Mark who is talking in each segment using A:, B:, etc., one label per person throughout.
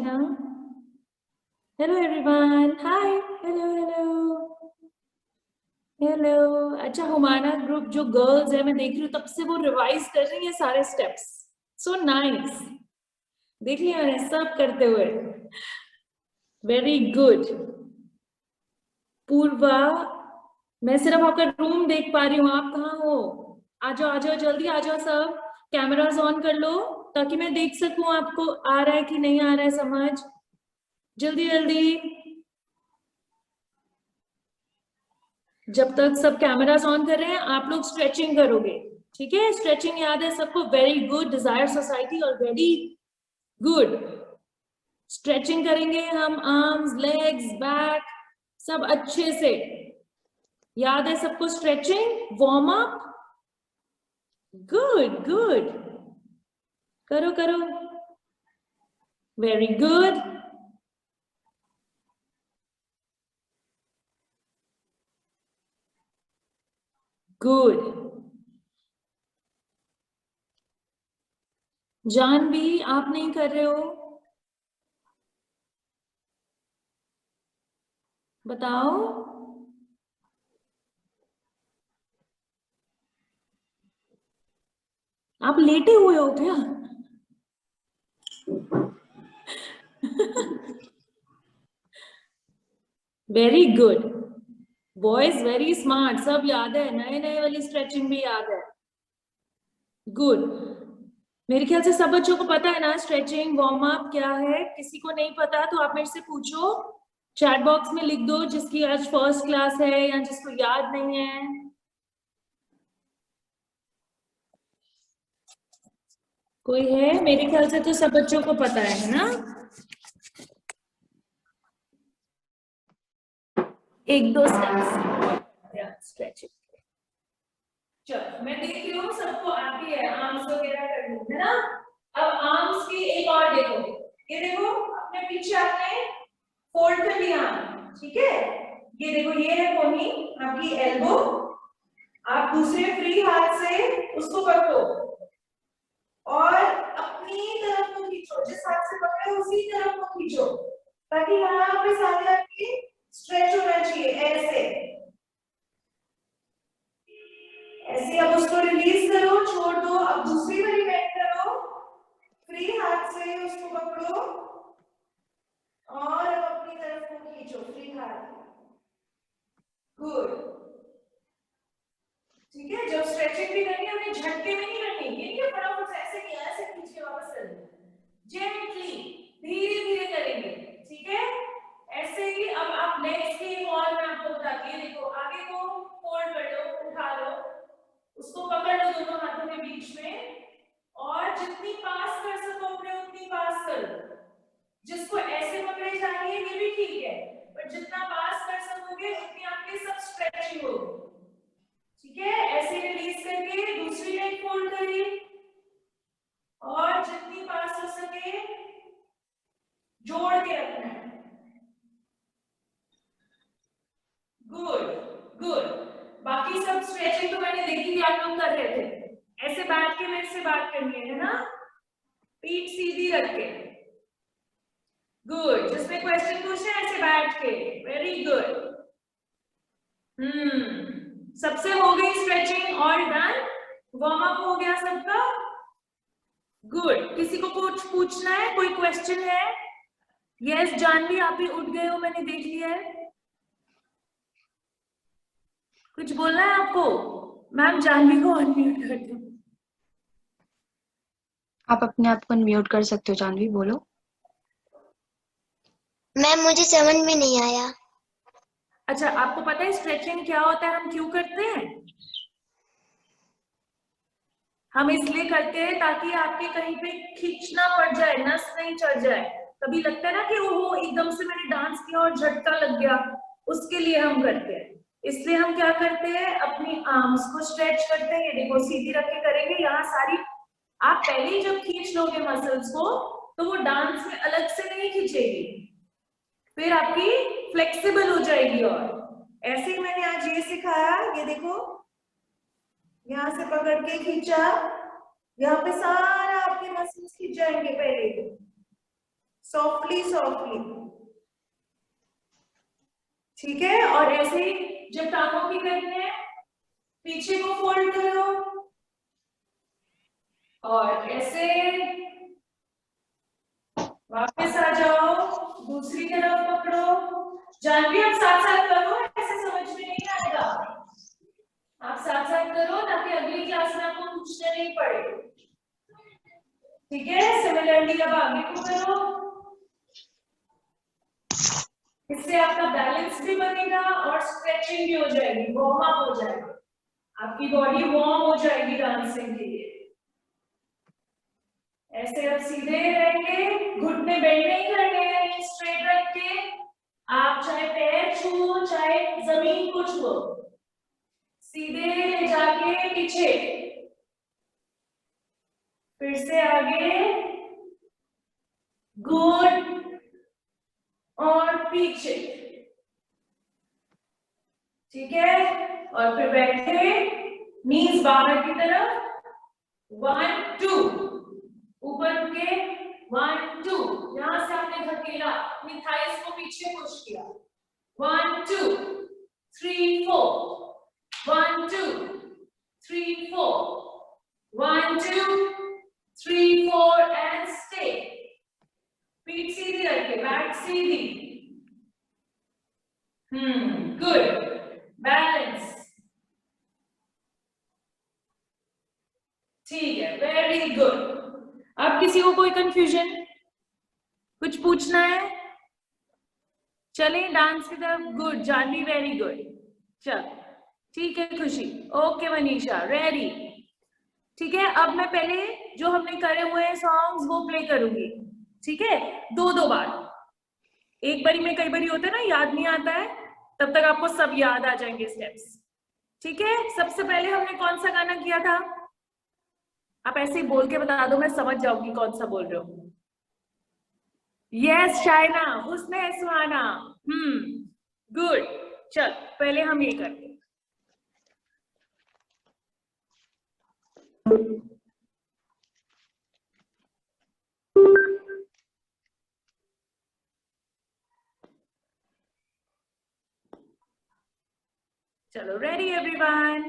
A: Anna. Hello everyone. Hi. Hello. अच्छा, हुमाना group जो girls है मैं देख रही हूँ तब से वो रिवाइज कर रही है सारे स्टेप्स. So nice. देख लिया मैंने सब करते हुए. Very good. पूर्वा, मैं सिर्फ आपका रूम देख पा रही हूँ. आप कहाँ हो? आ जाओ जल्दी आ जाओ सब. कैमरास ऑन कर लो ताकि मैं देख सकूं आपको आ रहा है कि नहीं आ रहा है समझ. जल्दी जल्दी. जब तक सब कैमरास ऑन कर रहे हैं आप लोग स्ट्रेचिंग करोगे. ठीक है, स्ट्रेचिंग याद है सबको. Very good. Desire society already good. Stretching करेंगे हम. आर्म्स, लेग्स, बैक सब अच्छे से. याद है सबको stretching. Warm up. Good good. करो करो. Very good. गुड. जानवी, आप नहीं कर रहे हो? बताओ. आप लेटे हुए हो क्या? Very good. Boys very smart. सब याद है. नए नए वाली स्ट्रेचिंग भी याद है. गुड. मेरे ख्याल से सब बच्चों को पता है ना स्ट्रेचिंग वार्म अप क्या है. किसी को नहीं पता तो आप मेरे से पूछो. चैट बॉक्स में लिख दो जिसकी आज फर्स्ट क्लास है या जिसको याद नहीं है. कोई है? मेरे ख्याल से तो सब बच्चों को पता है ना. एक दो स्टेप्स स्ट्रेचिंग. चलो मैं देख रही हूँ सबको आती है. आर्म्स वगैरह कर लूँ है ना. अब आर्म्स की एक और देखो. ये देखो अपने पीछे आपने फोल्ड कर लिया. ठीक है, ये देखो ये है कोनी आपकी एल्बो. आप दूसरे फ्री हाथ से उसको पकड़ो और अपनी तरफ को खींचो. जिस हाथ से पकड़े उसी तरफ को खींचो ताकि यहाँ पे सारे आपकी स्ट्रेच होना चाहिए. ऐसे ऐसे. अब उसको रिलीज करो, छोड़ दो. अब दूसरी वाली बेंड करो. फ्री हाथ से उसको पकड़ो और अब अपनी तरफ को खींचो. फ्री हाथ. गुड. ठीक है. जब स्ट्रेचिंग भी करनी है हमें झटके में नहीं करनी. ये नहीं फटाफट ऐसे किया ऐसे खींचे वापस कर. जेंटली धीरे धीरे करेंगे. ठीक है, ऐसे ही. अब आप लेग्स की और मैं आपको बताती हूँ. देखो आगे को फोल्ड कर लो, उठा लो, उसको पकड़ लो दोनों हाथों के बीच में और जितनी पास कर सको अपने उतनी पास करो. जिसको ऐसे पकड़े जानी है ये भी ठीक है, पर जितना पास कर सकोगे उतनी आपके सब स्ट्रेचिंग होगी. ठीक है, ऐसे रिलीज करके दूसरी लेग फोल्ड करिए और जितनी पास हो सके जोड़ के रखना है. Good good. बाकी सब स्ट्रेचिंग तो मैंने देखी थी आप लोग कर रहे थे. ऐसे बैठ के मेरे से बात करनी है ना. पीठ सीधी रख के. गुड. जिसमें क्वेश्चन पूछना है ऐसे बैठ के. Very good. सबसे हो गई stretching. All done. Warm up हो गया सबका. गुड. किसी को कुछ पूछना है? कोई क्वेश्चन है? यस जानवी, आप भी उठ गए हो, मैंने देख लिया है. कुछ बोलना है आपको? मैम जानवी को अनम्यूट कर दो.
B: आप अपने आप को अनम्यूट कर सकते हो. जानवी बोलो.
C: मैम मुझे समझ में नहीं आया.
A: अच्छा, आपको पता है स्ट्रेचिंग क्या होता है, हम क्यों करते हैं? हम इसलिए करते हैं ताकि आपके कहीं पे खींचना पड़ जाए, नस नहीं चढ़ जाए. कभी लगता है ना कि वो एकदम से मैंने डांस किया और झटका लग गया. उसके लिए हम करते हैं. इसलिए हम क्या करते हैं, अपनी आर्म्स को स्ट्रेच करते हैं. ये देखो सीधी रख के करेंगे. यहाँ सारी आप पहले ही जब खींच लोगे मसल्स को तो वो डांस में अलग से नहीं खींचेगी, फिर आपकी फ्लेक्सिबल हो जाएगी. और ऐसे ही मैंने आज ये सिखाया. ये देखो यहाँ से पकड़ के खींचा, यहाँ पे सारा आपके मसल्स खींच जाएंगे पहले. सॉफ्टली सॉफ्टली, ठीक है। और ऐसे ही जब टांगों की करनी है, पीछे को फोल्ड करो और ऐसे वापस आ जाओ, दूसरी तरफ पकड़ो। जानवी आप साथ साथ करो, ऐसे समझ में नहीं आएगा। आप साथ साथ करो ताकि अगली क्लास में आपको पूछना नहीं पड़े, ठीक है। सिमिलरली अब आगे को करो, इससे आपका बैलेंस भी बनेगा और स्ट्रेचिंग भी हो जाएगी, वार्म अप हो जाएगा, आपकी बॉडी वार्म हो जाएगी डांसिंग के लिए। ऐसे अब सीधे रहेंगे, घुटने बेंड नहीं करने हैं, स्ट्रेट रख के आप चाहे पैर छुओ चाहे जमीन को छुओ, सीधे ले जाके पीछे, फिर से आगे, गुड, और पीछे, ठीक है। और फिर बैठे, नीज बाहर की तरफ, 1 2, ऊपर के 1 2, यहां से आपने धकेला, अपनी थाइस को पीछे पुश किया, 1 2 3 4, 1 2 3 4, 1 2 3 4 एंड स्टे। पीठ सीधी रखे, बैक सीधी, गुड, बैलेंस, ठीक है, वेरी गुड। अब किसी को कोई कंफ्यूजन, कुछ पूछना है? चले डांस की तरफ, गुड जानवी, वेरी गुड, चल ठीक है खुशी, ओके मनीषा, रेडी, ठीक है। अब मैं पहले जो हमने करे हुए हैं सॉन्ग्स वो प्ले करूंगी, ठीक है, 2 बार, एक बारी में कई बारी होता है ना याद नहीं आता है, तब तक आपको सब याद आ जाएंगे स्टेप्स, ठीक है। सबसे पहले हमने कौन सा गाना किया था? आप ऐसे ही बोल के बता दो, मैं समझ जाऊंगी कौन सा बोल रहे हो। यस शाइना, हुस्न है सुहाना, गुड। चल पहले हम ये करते हैं, चलो रेडी एवरीवन।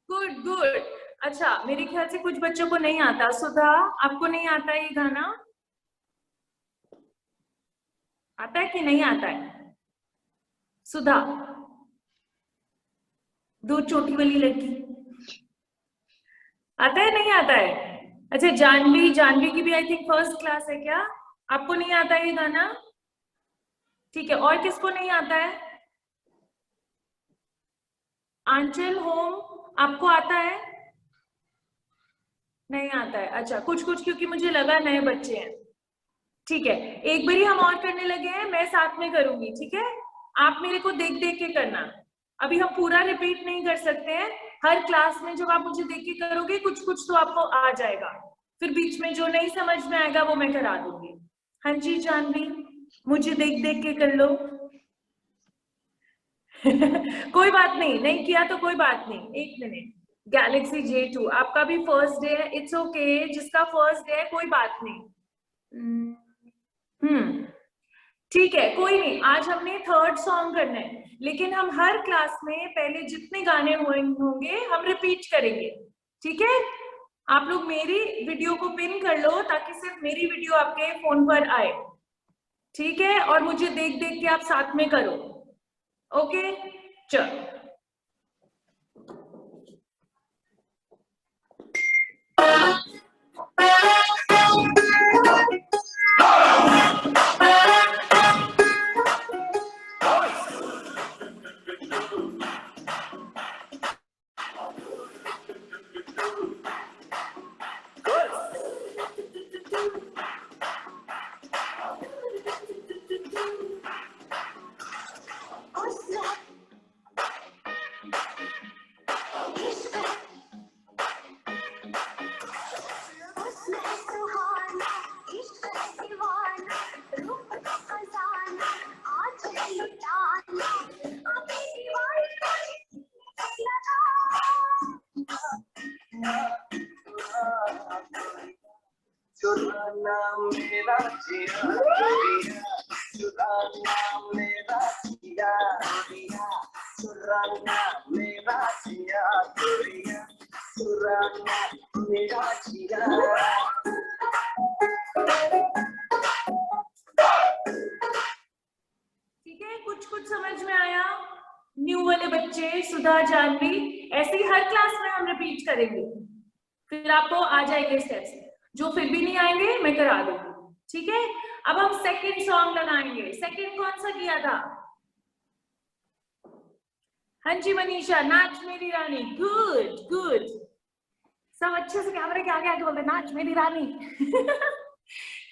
A: Good good. अच्छा मेरे ख्याल से कुछ बच्चों को नहीं आता। सुधा आपको नहीं आता ये गाना? आता है कि नहीं आता है? सुधा, दो चोटी वाली लड़की, आता है नहीं आता है? अच्छा जानवी, जानवी की भी आई थिंक फर्स्ट क्लास है क्या? आपको नहीं आता है ये गाना? ठीक है, और किसको नहीं आता है? आंचल होम, आपको आता है? नहीं आता है। अच्छा कुछ कुछ, क्योंकि मुझे लगा नए बच्चे हैं। ठीक है, एक बारी हम और करने लगे हैं, मैं साथ में करूंगी, ठीक है? आप मेरे को देख देख के करना। अभी हम पूरा रिपीट नहीं कर सकते हैं, हर क्लास में जब आप मुझे देख के करोगे कुछ कुछ तो आपको आ जाएगा, फिर बीच में जो नहीं समझ में आएगा वो मैं करा दूंगी। हाँ जी जानवी, मुझे देख देख के कर लो। कोई बात नहीं, नहीं किया तो कोई बात नहीं। एक मिनट, गैलेक्सी J2 आपका भी फर्स्ट डे है, इट्स ओके, जिसका फर्स्ट डे है कोई बात नहीं। ठीक है, कोई नहीं, आज हमने थर्ड सॉन्ग करना है, लेकिन हम हर क्लास में पहले जितने गाने होंगे हम रिपीट करेंगे, ठीक है? आप लोग मेरी वीडियो को पिन कर लो ताकि सिर्फ मेरी वीडियो आपके फोन पर आए, ठीक है? और मुझे देख देख के आप साथ में करो, ओके? चलो
D: चुराना मेरा जिया चुराना मेरा जिया चुराना मेरा जिया चुराना मेरा जिया।
A: ठीक है, कुछ कुछ समझ में आया? न्यू वाले बच्चे, सुधा, जानवी, ऐसे ही हर क्लास में हम रिपीट करेंगे, फिर आपको आ जाएंगे स्टेप्स। जो फिर भी नहीं आएंगे मैं करा दूंगी, ठीक है? अब हम सेकंड सॉन्ग लगाएंगे। सेकंड कौन सा किया था? हाँ जी मनीषा, नाच मेरी रानी, गुड गुड, सब अच्छे से कैमरे के आगे आगे बोलते नाच मेरी रानी।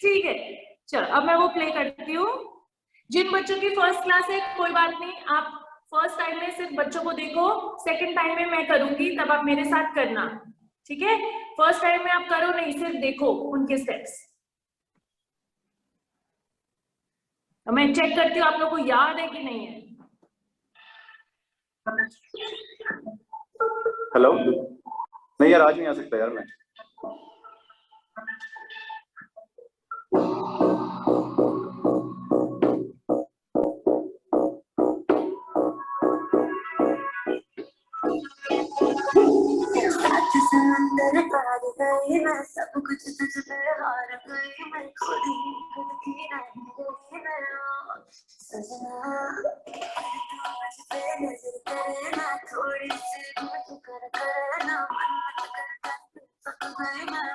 A: ठीक है, चलो अब मैं वो प्ले करती हूँ। जिन बच्चों की फर्स्ट क्लास है कोई बात नहीं, आप फर्स्ट टाइम में सिर्फ बच्चों को देखो, सेकंड टाइम में मैं करूंगी तब आप मेरे साथ करना, ठीक है? फर्स्ट टाइम में आप करो नहीं, सिर्फ देखो उनके स्टेप्स। तो मैं चेक करती हूँ आप लोग को याद है कि नहीं है।
E: हेलो, नहीं यार आज नहीं आ सकता यार मैं।
D: समंदर पार गई मैं, सब कुछ तुझ पे हार गई मैं, खुद ही खुद की नहीं गई मैं। सजना तू मुझ पे नजर करे ना, थोड़ी सी मुझ कर करना, मन मत कर थक गई मैं।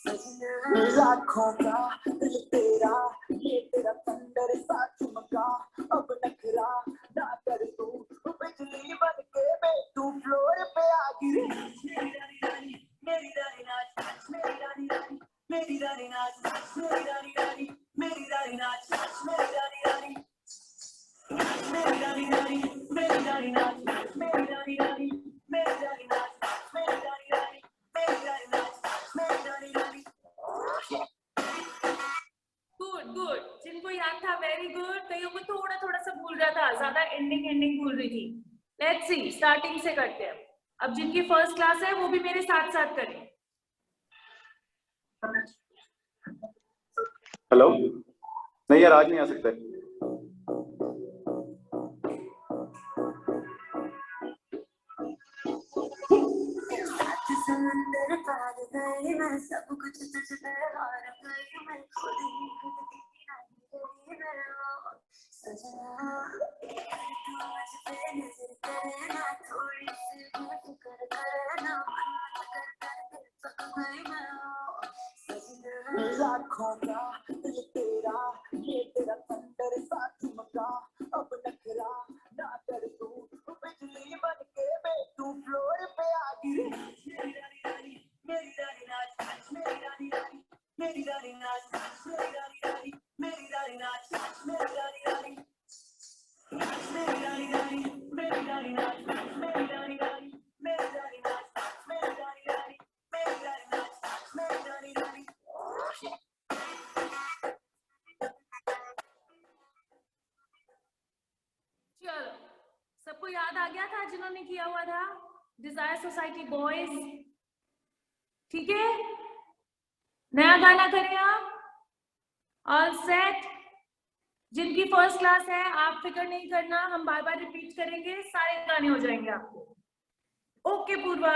D: सजना लाखों का दिल तेरा, ये तेरा थंडर सा चमका, अब नखरा ना कर तू, बिजली बन के मैं तू फ्लोर पे आ गिरी। मेरी रानी नाच मेरी रानी रानी, मेरी रानी नाच मेरी रानी रानी, मेरी रानी नाच मेरी रानी रानी, मेरी रानी रानी, मेरी रानी नाच मेरी रानी रानी, मेरी रानी नाच मेरी रानी रानी, मेरी रानी नाच मेरी रानी रानी।
A: गुड गुड, जिनको याद था वेरी गुड, कईयों को थोड़ा थोड़ा सा भूल रहा था, ज्यादा एंडिंग भूल रही थी। लेट्स सी, स्टार्टिंग से करते हैं। अब जिनकी फर्स्ट क्लास है वो भी मेरे साथ साथ करें।
E: हेलो, नहीं यार आज नहीं आ सकता।
D: समंदर पार गई मैं, सब कुछ तुझ पे हार गई मैं, खुद ही खुद की नहीं गई मैं। सजना तू मुझ पे नजर करे ना, थोड़ी सी मुझ कर करना, मन मत कर थक गई मैं। सजना लाखों का दिल तेरा, ये तेरा थंडर सा चमका, अब नखरा ना कर तू, बिजली बन के मैं तू फ्लोर पे आ गिरी। मेरी रानी रानी, मेरी रानी नाच मेरी रानी रानी, मेरी रानी नाच मेरी रानी रानी, मेरी रानी नाच मेरी रानी रानी, मेरी रानी रानी, मेरी रानी नाच मेरी रानी रानी, मेरी रानी नाच मेरी रानी रानी, मेरी रानी नाच मेरी रानी रानी।
A: चलो, सबको याद आ गया था जिन्होंने किया हुआ था? डिजायर सोसाइटी बॉयज, ठीक है? नया गाना करें आप? All set? जिनकी फर्स्ट क्लास है आप फिक्र नहीं करना, हम बार बार रिपीट करेंगे, सारे गाने हो जाएंगे आपको। ओके पूर्वा,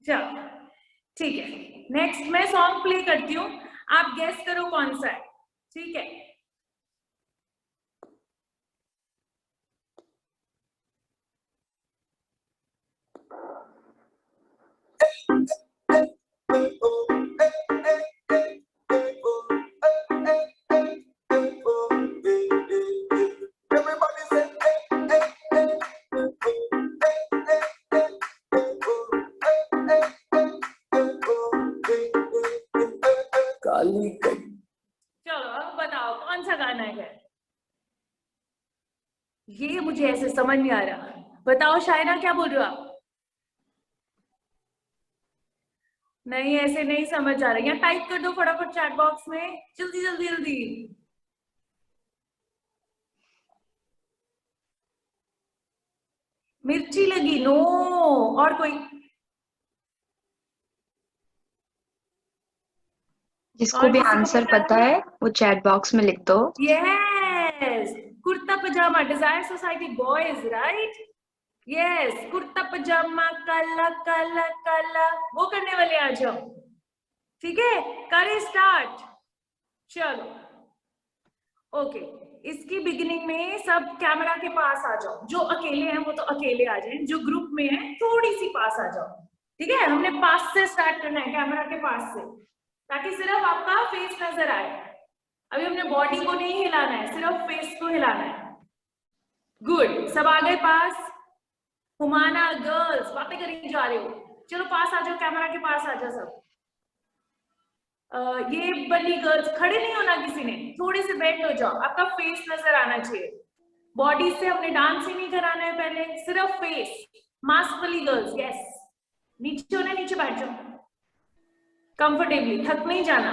A: चलो ठीक है। नेक्स्ट मैं सॉन्ग प्ले करती हूँ, आप गेस करो कौन सा है, ठीक है। चलो अब बताओ कौन सा गाना है। ये मुझे ऐसे समझ नहीं आ रहा, बताओ शायरा क्या बोल रहे हो आप? नहीं ऐसे नहीं समझ आ रहा, यहाँ टाइप कर दो फटाफट चैट बॉक्स में, जल्दी जल्दी जल्दी। मिर्ची लगी, नो। और कोई?
B: जिसको
A: और
B: भी
A: किसी को
B: आंसर
A: पता
B: पता है वो चैट बॉक्स में लिख दो।
A: Yes, kurta pajama, desire society boys, right? Yes, kurta pajama काला काला काला, वो करने वाले आ जाओ, ठीक है। करें स्टार्ट, चलो ओके। इसकी बिगिनिंग में सब कैमरा के पास आ जाओ, जो अकेले हैं वो तो अकेले आ जाएं, जो ग्रुप में है थोड़ी सी पास आ जाओ, ठीक है। हमने पास से स्टार्ट करना है, कैमरा के पास से, ताकि सिर्फ आपका फेस नजर आए। अभी हमने बॉडी को नहीं हिलाना है, सिर्फ फेस को हिलाना है। गुड, सब आ गए पास? हुमाना गर्ल्स बातें करी जा रहे हो, चलो पास आ जाओ, कैमरा के पास आ जाओ सब। ये बनी गर्ल्स खड़े नहीं होना किसी ने, थोड़े से बेंड हो जाओ, आपका फेस नजर आना चाहिए। बॉडी से हमने डांस ही नहीं कराना है पहले, सिर्फ फेस। मास्क वाली गर्ल्स, यस, नीचे होना, नीचे बैठ जाओ कंफर्टेबली, थक नहीं जाना,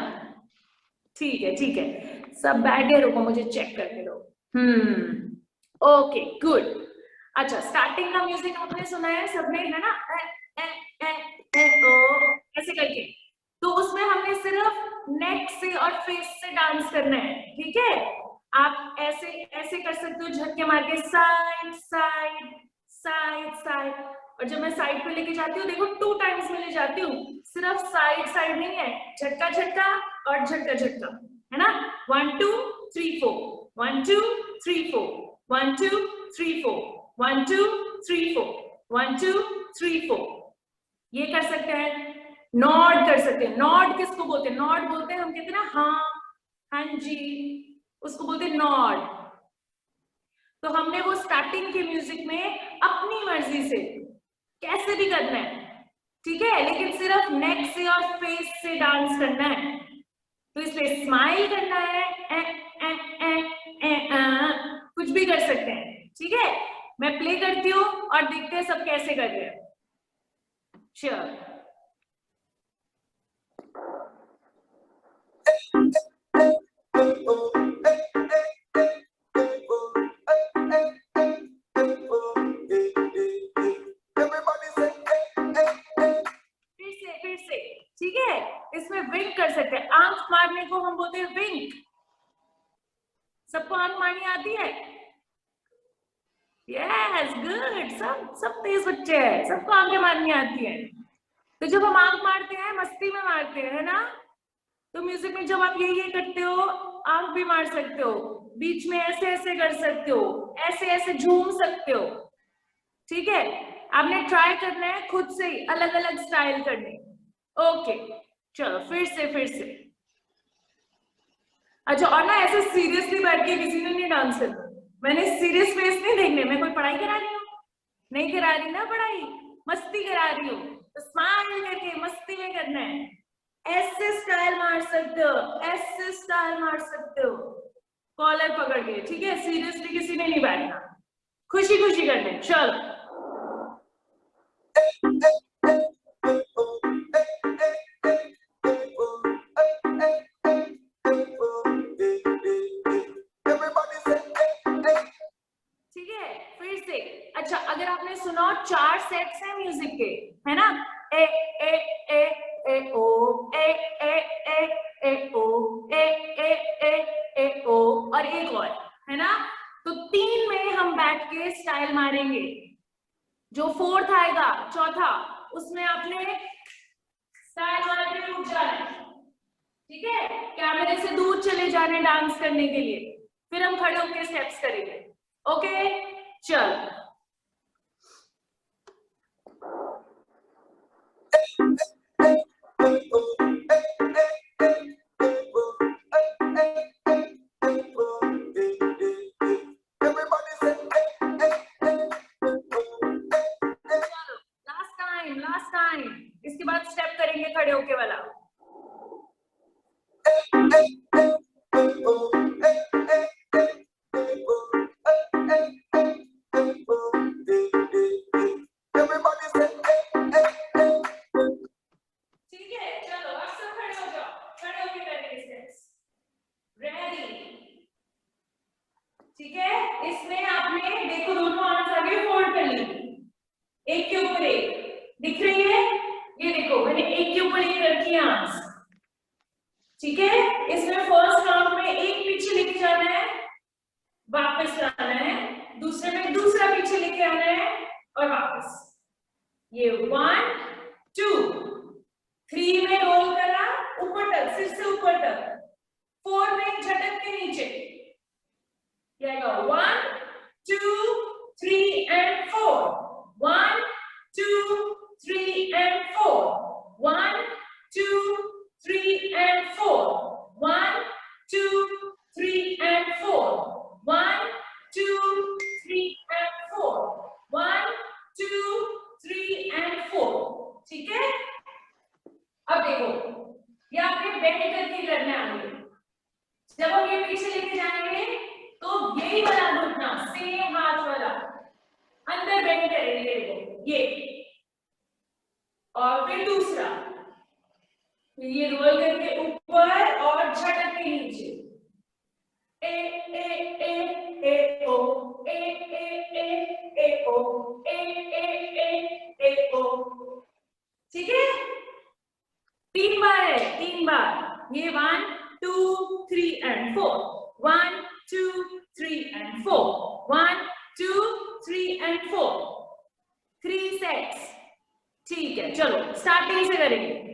A: ठीक है ठीक है। सब बैठ गए, रुको मुझे चेक करने दो। Okay good. अच्छा, स्टार्टिंग का म्यूजिक आपने सुना है सबने, है ना? ऐसे करके, तो उसमें हमने सिर्फ नेक से और फेस से डांस करना है, ठीक है। आप ऐसे ऐसे कर सकते हो, झटके मार के साइड साइड साइड साइड। और जब मैं साइड पे लेके जाती हूँ, देखो 2 टाइम्स में ले जाती हूँ, सिर्फ साइड साइड नहीं है, झटका झटका और झटका झटका, है ना? 1 2 3 4, 1 2 3 4, 1 2 3 4, 1 2 3 4, 1 2 3 4। ये कर सकते हैं। नॉड कर सकते हैं, नॉड किसको बोलते हैं? नॉड बोलते हैं, हम कहते हैं ना हाँ हाँ जी, उसको बोलते हैं नॉड। तो हमने वो स्टार्टिंग के म्यूजिक में अपनी मर्जी से कैसे भी करना है, ठीक है, लेकिन सिर्फ नेक से और फेस से डांस करना है। तो इसलिए स्माइल करना है, कुछ भी कर सकते हैं, ठीक है। मैं प्ले करती हूँ और देखते हैं सब कैसे कर रहे हैं। चलो फिर से, ठीक है। इसमें विंक कर सकते हैं, आंख मारने को हम बोलते हैं विंक। सबको आंख मारनी आती है? यस गुड, सब तेज बच्चे हैं, सबको आंखें मारनी आती है। तो जब हम आंख मारते हैं मस्ती में मारते हैं, है ना? तो म्यूजिक में जब आप ये करते हो, आंख भी मार सकते हो, बीच में ऐसे ऐसे कर सकते हो, ऐसे ऐसे झूम सकते हो, ठीक है। आपने ट्राई करना है खुद से ही अलग अलग स्टाइल करने। ओके चलो फिर से। अच्छा, और ना ऐसे सीरियसली बैठ के किसी ने नहीं डांस करना, मैंने सीरियस फेस नहीं देखने, मैं कोई पढ़ाई करा रही हूँ? नहीं करा रही ना पढ़ाई, मस्ती करा रही हूँ, तो स्माइल करके मस्ती में करना है। ऐसे स्टाइल मार सकते हो, ऐसे स्टाइल मार सकते हो, कॉलर पकड़ के, ठीक है। सीरियसली किसी ने नहीं बैठना, खुशी खुशी करना। चलो ठीक है, फिर से। अच्छा, अगर आपने सुना 4 सेट्स हैं म्यूजिक के, है ना? ए ए ए ए ओ, ए ए ए ए ओ, ए ए ए ए ओ, और एक और है ना? तो 3 में हम बैठ के स्टाइल मारेंगे। जो 4th आएगा, चौथा, उसमें आपने स्टाइल मार के रुक जाना है, ठीक है? कैमरे से दूर चले जाने डांस करने के लिए, फिर हम खड़े होकर स्टेप्स करेंगे। ओके, चल। लास्ट टाइम, इसके बाद स्टेप करेंगे खड़े होके वाला। ठीक है, चलो अब सब खड़े हो जाओ, खड़े होके करेंगे स्टेप्स। रेडी? ठीक है, इसमें आपने देखो दोनों आर्म्स आगे फोल्ड कर ली, एक के ऊपर एक, दिख रही है? ये देखो मैंने एक के ऊपर एक रखी है आर्म्स। ठीक है, इसमें फर्स्ट राउंड में एक पीछे लेके जाना है, वापस लाना है, दूसरे में दूसरा पीछे लेके आना है और वापस। ये 1 2 3 में रोल करा ऊपर तक, सिर से ऊपर तक। 4 में झटक के नीचे, ये आएगा 1 2 3 and 4, 1 2 3 and 4, 1 2 3 and 4, 1 2 3 and 4, 1 2 3 and 4, 1 2 3 and 4। ठीक है, अब देखो ये आपने बेंड करके करना है आगे। जब हम ये पीछे लेके जाएंगे तो यही वाला घुटना सेम हाथ वाला अंदर बेंड करेंगे, देखो ये, और फिर दूसरा, फिर ये रोल करके ऊपर और झटक के नीचे। ए ए ए ए ओ, ए ए ए ए ओ, ए ए ए ए ओ। ठीक है, 3 बार है, 3 बार। ये 1 2 3 and 4, 1 2 3 and 4, 1 2 3 and 4, 3 सेट्स। ठीक है, चलो स्टार्टिंग से करेंगे।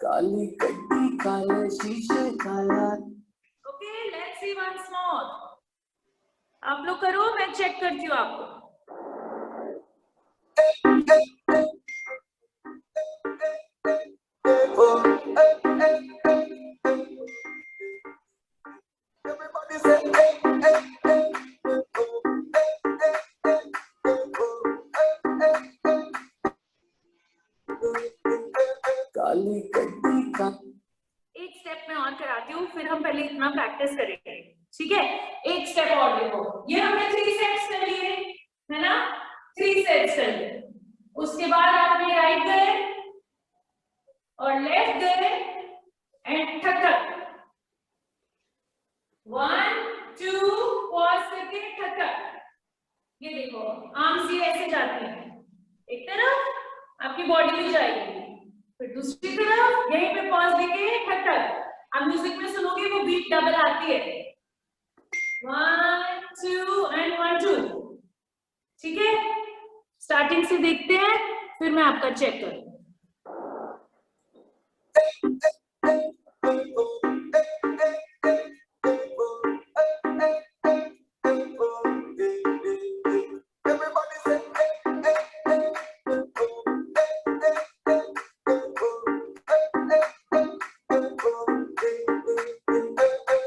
F: काली गड्डी काले शीशे काला।
A: Okay, let's see once more. आप लोग करो, मैं चेक करती हूँ आपको।
F: काली गड्डी का
A: एक स्टेप में और कराती हूँ, फिर हम पहले इतना प्रैक्टिस करेंगे। ठीक है, एक स्टेप और देखो, ये हमने 3 सेट्स कर लिए, है ना? 3 सेट्स कर लिए। उसके बाद आपने राइट गए और लेफ्ट गए एंड ठक ठक, 1 2 पॉज करके ठक ठक। ये देखो आर्म्स ये ऐसे जाते हैं, एक तरफ आपकी बॉडी भी जाएगी, फिर दूसरी तरफ यहीं पे पॉज लेके ठक ठक। आप म्यूजिक में सुनोगे वो बीट डबल आती है, 1 2 and 1 2। ठीक है, स्टार्टिंग से देखते हैं, फिर मैं आपका चेक करूँ।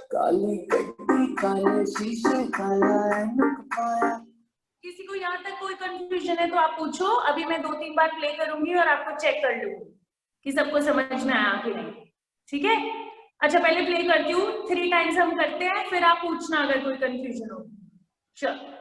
F: काली गड्डी काले शीशे काला ऐनक पाया।
A: किसी को यहाँ तक कोई कंफ्यूजन है तो आप पूछो, अभी मैं 2-3 बार प्ले करूंगी और आपको चेक कर लूंगी कि सबको समझ में आया कि नहीं। ठीक है, अच्छा पहले प्ले करती हूँ, 3 टाइम्स हम करते हैं, फिर आप पूछना अगर कोई कंफ्यूजन हो। चलो,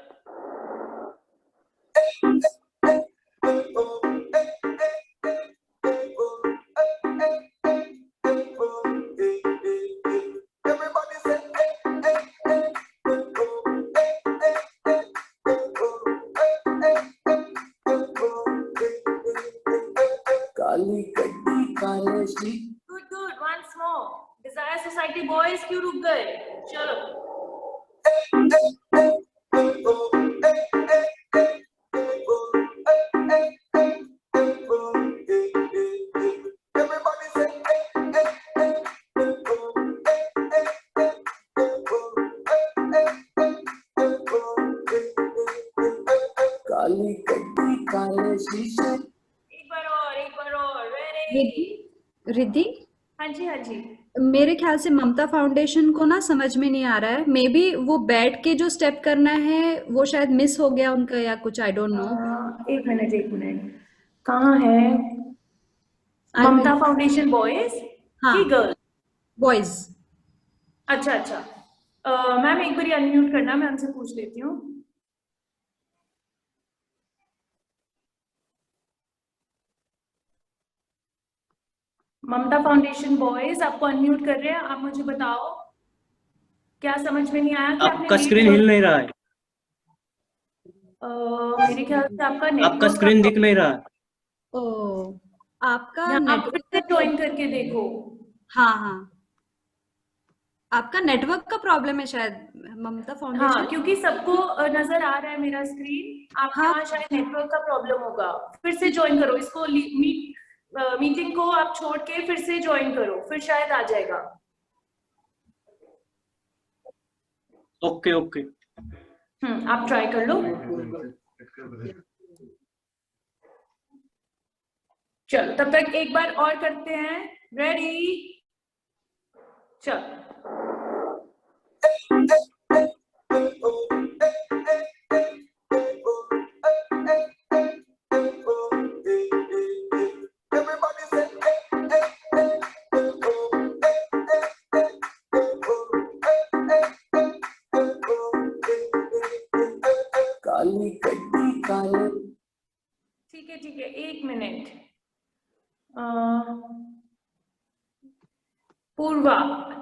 F: काली गड्डी काले शीशे
A: Good, good. Once more. Desire Society boys, क्यों रुक गए? चलो.
F: काली गड्डी काले शीशे
A: एक बार और. Ready?
G: रिद्धि रिद्धि
A: हाँ जी, हाँ जी.
G: मेरे ख्याल से ममता फाउंडेशन को ना समझ में नहीं आ रहा है। मे बी वो बैठ के जो स्टेप करना है वो शायद मिस हो गया उनका या कुछ, आई डोंट नो।
A: एक मिनट. कहाँ है? ममता फाउंडेशन बॉयज
G: हाँ।
A: की गर्ल?
G: बॉयज।
A: अच्छा. मैम एक बार अनम्यूट करना, मैं उनसे पूछ लेती हूँ. ममता फाउंडेशन बॉयज, आपको अनम्यूट कर रहे हैं. आप मुझे बताओ क्या समझ में नहीं आया कि
H: आपका स्क्रीन हिल नहीं रहा है.
A: मेरे ख्याल से आपका
H: आपका स्क्रीन दिख नहीं रहा है.
G: ओ, आपका
A: आप फिर से
G: नेटवर्क
A: ज्वाइन करके देखो.
G: हाँ, आपका नेटवर्क का प्रॉब्लम है शायद ममता
A: हाँ,
G: फाउंडेशन।
A: क्योंकि सबको नजर आ रहा है मेरा स्क्रीन. आपके
G: हाँ।
A: यहाँ शायद नेटवर्क का प्रॉब्लम होगा. फिर से ज्वाइन करो इसको. मीटिंग को आप छोड़ के फिर से ज्वाइन करो, फिर शायद आ जाएगा.
H: ओके.
A: आप ट्राई कर लो. चलो तब तक एक बार और करते हैं. रेडी? चलो.
F: काली गड्डी काले
A: ठीक है. एक मिनट. पूर्वा,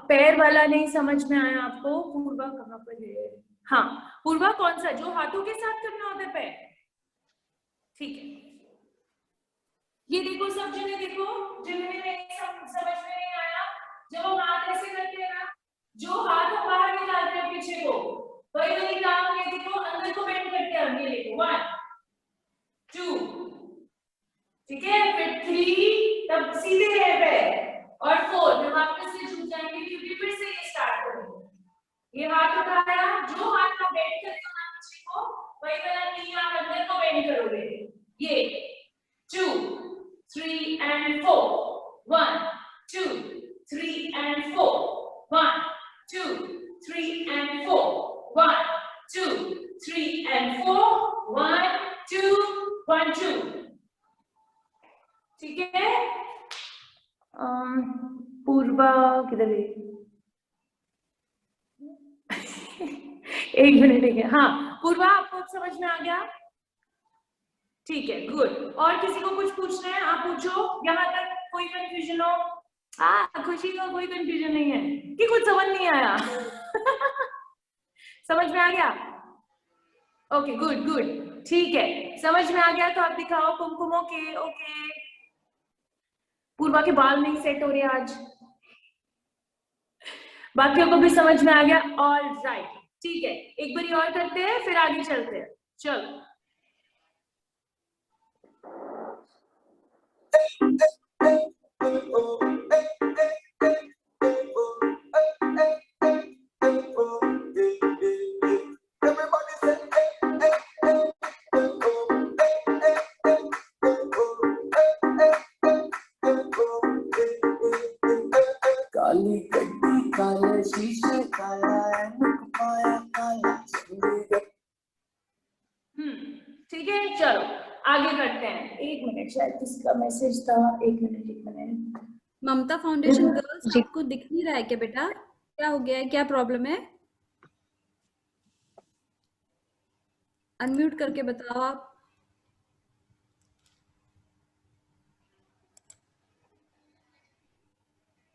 A: पैर वाला नहीं समझ में आया आपको? पूर्वा कहाँ पर है? हाँ, पूर्वा कौन सा, जो हाथों के साथ करना होता है पैर? ठीक है. ये देखो सब जने देखो, जिन्हें नहीं समझ में नहीं आया. जब हम हाथ ऐसे करते हैं ना, जो हाथ हम बाहर निकालते हैं पीछे को, वही काम ये देखो अंदर को बेंड करते हैं. ये देखो 1 2, ठीक है. फिर 3, तब सीधे रहे पैर. और 4 में वापस से झुक जाएंगे, क्योंकि फिर से ये स्टार्ट करेंगे. ये हाथ उठाया, जो हाथ आप बेंड कर रहे हो ना पीछे को, वही वाला नी आप अंदर को बेंड करोगे. ये 2 3 and 4. 1 2 3 and 4. 1 2 3 and 4. 1 2 3 and 4. 1 2 1 2. ठीक है. पूर्वा किधर है? एक मिनट. हाँ पूर्वा, आपको समझ में आ गया? ठीक है, गुड. और किसी को कुछ पूछना है? आप पूछो. यहाँ तक कोई कंफ्यूजन हो? खुशी का कोई कंफ्यूजन नहीं है कि कुछ समझ नहीं आया? समझ में आ गया? Okay, good. ठीक है, समझ में आ गया तो आप दिखाओ. कुमकुम ओके. पूर्वा के बाल नहीं सेट हो रहे आज. बाकियों को भी समझ में आ गया? All right. ठीक है, एक बार और करते हैं, फिर आगे चलते हैं. चलो.
F: काली गड्डी काले शीशे काला ऐनक पाया काला चंडीगढ़.
A: ठीक है, चलो आगे करते हैं. एक मिनट, शायद किसका मैसेज था. एक मिनट.
G: ममता फाउंडेशन गर्ल्स, आपको दिख नहीं रहा है क्या बेटा? क्या हो गया है, क्या प्रॉब्लम है? अनम्यूट करके बताओ आप.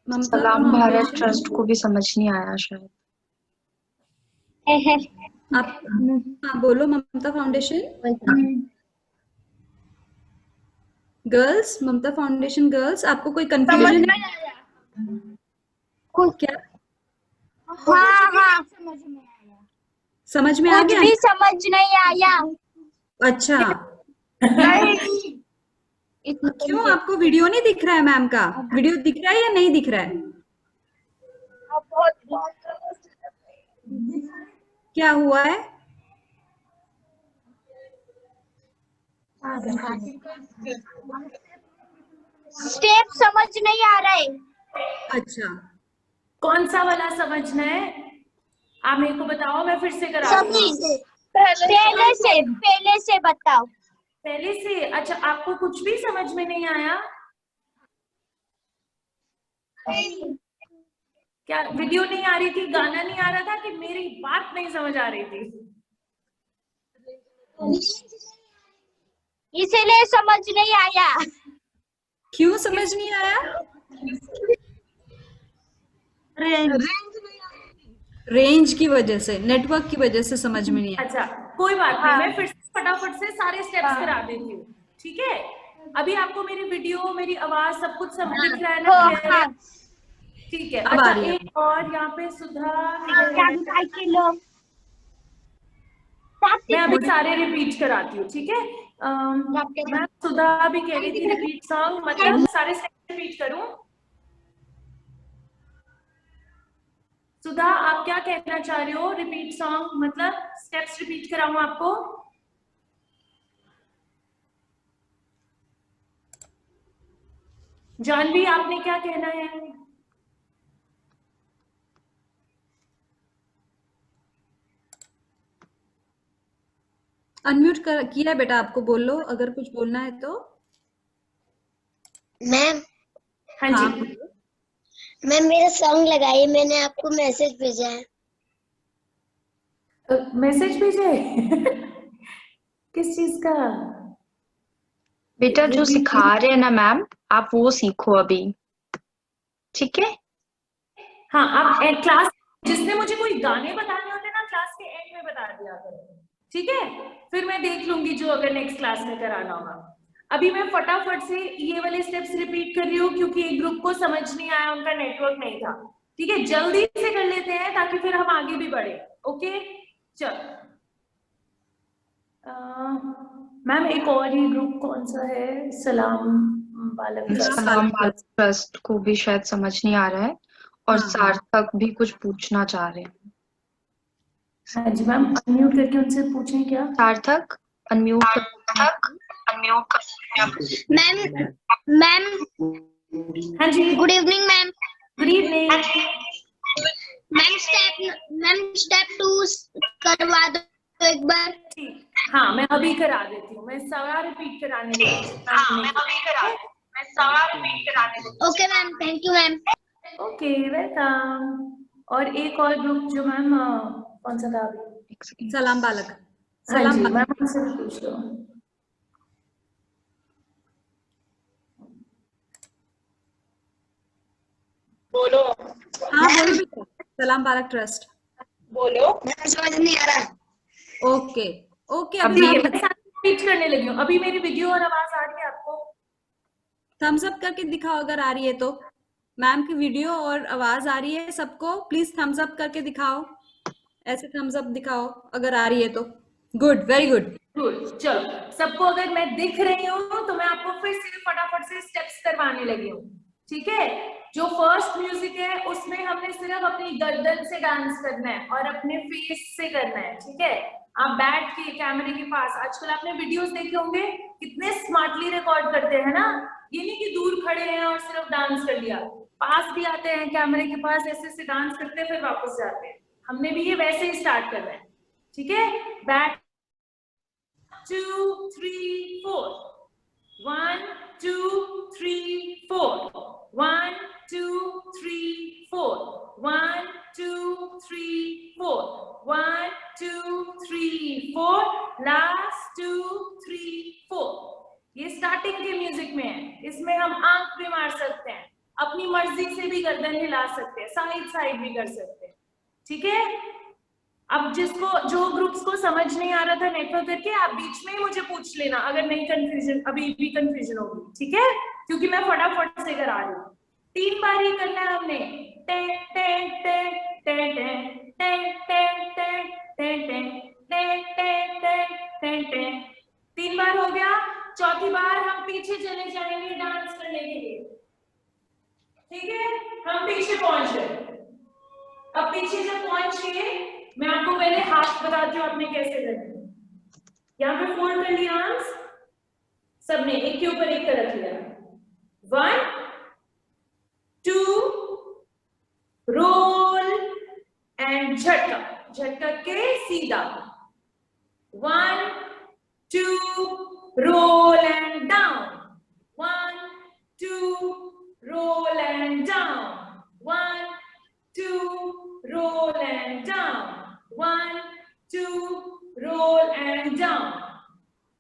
G: ममता
B: सलाम भारत
G: फाउंडेशन,
B: ट्रस्ट को भी समझ नहीं आया शायद.
G: आप हाँ बोलो. ममता फाउंडेशन गर्ल्स, ममता फाउंडेशन गर्ल्स, आपको कोई कंफ्यूजन है क्या?
C: हाँ हाँ
G: समझ में आ
C: कुछ
G: गया?
C: भी समझ नहीं आया।
G: अच्छा, क्यों आपको वीडियो नहीं दिख रहा है मैम का? वीडियो दिख रहा है या नहीं दिख रहा है? क्या हुआ है?
C: स्टेप समझ नहीं आ रहा है।
G: अच्छा,
A: कौन सा वाला समझना है? आप मेरे को बताओ, मैं फिर से करा दूंगी।
C: पहले से बताओ।
A: पहले से? अच्छा, आपको कुछ भी समझ में नहीं आया क्या? वीडियो नहीं आ रही थी, गाना नहीं आ रहा था, कि मेरी बात नहीं समझ आ रही थी?
C: इसीलिए समझ नहीं आया।
G: क्यों समझ नहीं आया? रेंज की वजह से, नेटवर्क की वजह से समझ में नहीं आया।
A: अच्छा, कोई बात नहीं, मैं फिर से फटाफट से सारे स्टेप्स करा देती हूँ, ठीक है? अभी आपको मेरी वीडियो, मेरी आवाज सब कुछ सब दिख रहा है ना? क्लियर है? ठीक है।
G: अब आ
A: अच्छा,
G: रही है।
A: एक और यहाँ पे सुधा किधर है? मैं अभी सारे रिपीट कराती हूँ, ठीक है? मैं सुधा भी कह रही थी रिपीट सॉन्ग, मतलब सारे स्टेप रिपीट करूं? सुधा, आप क्या कहना चाह रहे हो? रिपीट सॉन्ग मतलब स्टेप्स रिपीट कराऊं आपको? जानवी, आपने क्या कहना है?
G: अनम्यूट कर किया है बेटा, आपको बोल लो अगर कुछ बोलना है तो।
C: मैम
A: हाँ
G: हाँ,
A: जी,
C: मैम मेरा सॉन्ग लगाइए, मैंने आपको मैसेज भेजा है।
A: मैसेज भेजे? किस चीज का?
B: बेटा जो सिखा रहे हैं ना मैम, आप वो सीखो अभी, ठीक है?
A: हाँ, आप क्लास, जिसने मुझे कोई गाने बताने होते ना, क्लास के एंड में बता दिया करो, ठीक है? फिर मैं देख लूंगी जो अगर नेक्स्ट क्लास में कराना होगा। अभी मैं फटाफट से ये वाले स्टेप्स रिपीट कर रही हूँ, क्योंकि एक ग्रुप को समझ नहीं आया, उनका नेटवर्क नहीं था, ठीक है? जल्दी से कर लेते हैं ताकि फिर हम आगे भी बढ़े। ओके, चलो। मैम एक और ही ग्रुप कौन सा है? सलाम बालक
B: सलाम बालक ट्रस्ट को भी शायद समझ नहीं आ रहा है, और
G: हाँ।
B: सार्थक भी कुछ पूछना चाह रहे हैं।
A: हाँ जी मैम, अनम्यूट करके उनसे पूछें क्या?
B: सार्थक अनम्यूट
C: मैम मैम
A: हाँ जी,
C: good evening ma'am.
A: Good evening.
C: Ma'am step 2 करवा दो एक बार।
A: ठीक, हाँ मैं अभी करा देती हूँ, मैं सारा रिपीट कराने लगी।
C: Okay ma'am, thank you ma'am.
A: Okay, welcome. और एक और ग्रुप जो मैम कौन सा था अभी?
G: सलाम बालक।
A: हाँ
G: सलाम
A: जी,
G: बालक।
A: मैम उनसे भी पूछ लो।
G: हाँ बोलो बेटा, सलाम बालक ट्रस्ट।
C: समझ नहीं आ रहा।
G: ओके ओके, अभी
A: ठीक है,
G: मैं
A: मैं सारा रिपीट करने लगी हूँ। अभी मेरी वीडियो और आवाज आ रही है आपको?
G: थम्स अप करके दिखाओ अगर आ रही है तो। मैम की वीडियो और आवाज आ रही है सबको? प्लीज थम्स अप करके दिखाओ, ऐसे थम्स अप दिखाओ अगर आ रही है तो। Good, very good.
A: गुड, चलो। सबको अगर मैं दिख रही हूँ तो मैं आपको फिर से फटाफट से स्टेप्स करवाने लगी हूँ, ठीक है? जो फर्स्ट म्यूजिक है उसमें हमने सिर्फ अपनी गर्दन से डांस करना है और अपने फेस से करना है, ठीक है? आप बैठ के कैमरे के पास, आजकल आपने वीडियोस देखे होंगे कितने स्मार्टली रिकॉर्ड करते हैं ना, ये नहीं कि दूर खड़े हैं और सिर्फ डांस कर लिया, पास भी आते हैं कैमरे के पास, ऐसे ऐसे डांस करते हैं फिर वापस जाते हैं। हमने भी ये वैसे ही स्टार्ट करना है, ठीक है? बैठ 2 3 4 1 2 3 4 1 2 3 4 1 2 3 4 1 2 3 4 लास्ट 2 3 4। ये स्टार्टिंग के म्यूजिक में है, इसमें हम आंख भी मार सकते हैं, अपनी मर्जी से भी गर्दन हिला सकते हैं, साइड साइड भी कर सकते हैं, ठीक है? अब जो ग्रुप्स को समझ नहीं आ रहा था नेटवर्क करके, आप बीच में ही मुझे पूछ लेना अगर नहीं कंफ्यूजन, अभी भी कंफ्यूजन होगी, ठीक है? क्योंकि मैं फटाफट से करा रही हूँ। 3 बार ये करना है हमने। टे टे टे टे टे टे टे टे टे टे टे टे 3 बार हो गया। चौथी बार हम पीछे चले जाएंगे डांस करने के लिए, ठीक है? हम पीछे पहुंच गए। अब पीछे जब पहुंच गए, मैं आपको पहले हाथ बताती हूँ आपने कैसे करना है। यहाँ पे फोल्ड कर लिया आर्म्स सबने, एक के ऊपर एक कर रख लिया। 1 2 रोल एंड झटका, झटका के सीधा। 1 2 roll and down, 1 2 roll and down, 1 2 roll and down, 1 2 roll and down,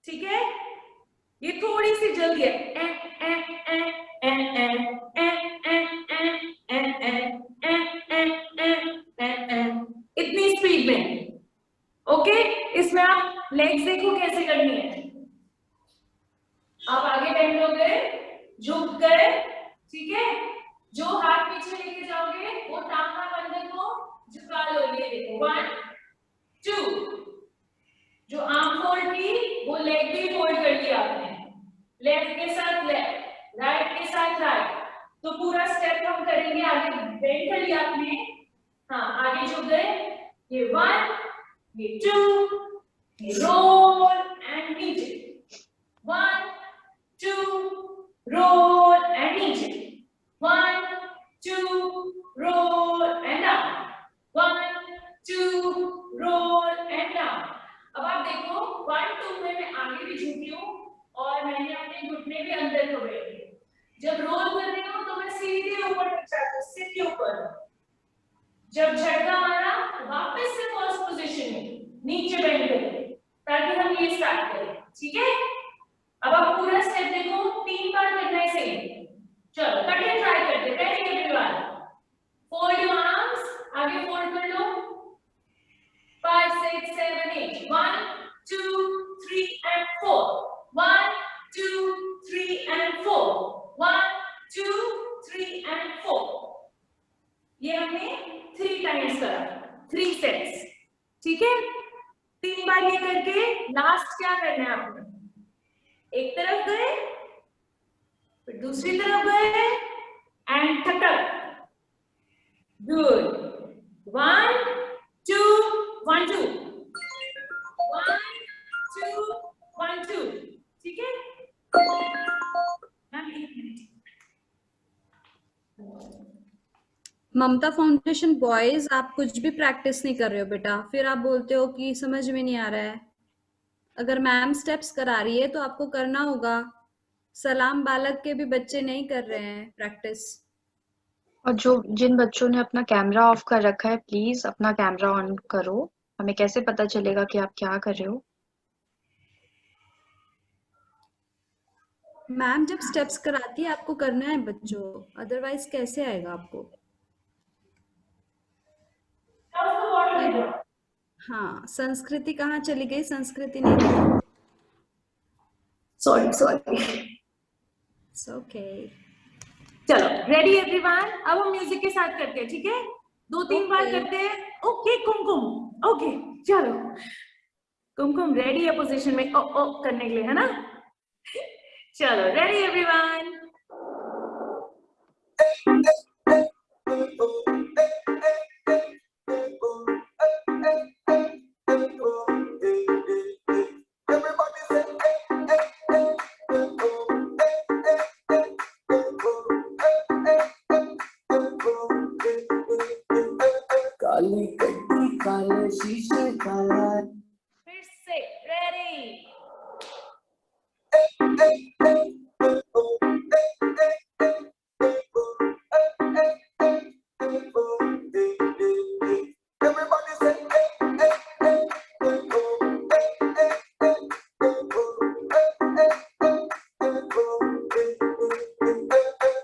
A: ठीक है? ये थोड़ी सी जल्दी है। इतनी स्पीड में, ओके? इसमें आप लेग्स देखो कैसे करनी है। आप आगे बेंड हो गए, झुक गए, ठीक है? जो हाथ पीछे लेके जाओगे वो टांगा बंधन को झुका लो, ये देखो। 1 2 जो आर्म फोल्ड की वो लेग भी फोल्ड कर दिया आपने, लेफ्ट के साथ लेफ्ट, राइट के साथ राइट। तो पूरा स्टेप हम करेंगे। आगे बेंड कर लिया आपने, हाँ आगे झुक गए। ये 1 ये 2 ये रोल एंड नीचे, 1 2 roll and नीचे, 1 2 roll and down, 1 2 roll and down। अब आप देखो 1 2 में मैं आगे भी झुकी हूँ और मैंने अपने घुटने भी अंदर को बैठे। जब रोल कर रही हूँ तो मैं सीधे ऊपर तक जाती हूँ, सिर के ऊपर। जब झटका मारा वापस से फर्स्ट पोजीशन में नीचे बेंड करें, ताकि हम ये स्टार्ट करें, ठीक है? अब आप पूरा स्टेप देखो, 3 बार करना है सही। चलो कटिंग ट्राई करते हैं। Ready everyone? Fold your arms, आगे फोल्ड कर लो। 5 6 7 8 1 2 3 and 4, 1 2 3 and 4, 1 2 3 and 4। ये हमने 3 टाइम्स करा, 3 सेट्स, ठीक है? 3 बार ये करके लास्ट क्या करना है आपको? एक तरफ गए, फिर दूसरी तरफ गए एंड ठटक। गुड। 1 2 1 2 1 2 1 2, ठीक है?
G: ममता फाउंडेशन बॉयज, आप कुछ भी प्रैक्टिस नहीं कर रहे हो बेटा, फिर आप बोलते हो कि समझ में नहीं आ रहा है। अगर मैम स्टेप्स करा रही है तो आपको करना होगा। सलाम बालक के भी बच्चे नहीं कर रहे हैं प्रैक्टिस।
B: और जिन बच्चों ने अपना कैमरा ऑफ कर रखा है, प्लीज अपना कैमरा ऑन करो। हमें कैसे पता चलेगा कि आप क्या कर रहे हो?
G: मैम जब स्टेप्स कराती है आपको करना है बच्चों, अदरवाइज कैसे आएगा आपको? हाँ, संस्कृति कहाँ चली गई? संस्कृति नहीं दिखी।
A: Sorry
G: it's okay.
A: चलो रेडी एवरीवन? अब हम म्यूजिक के साथ करते हैं, ठीक है? 2-3 बार करते हैं। ओके कुमकुम, ओके चलो कुमकुम रेडी है पोजीशन में ओ ओ करने के लिए, है ना? चलो रेडी एवरीवन?
F: काली गड्डी काले शीशे काला।
A: फिर से रेडी?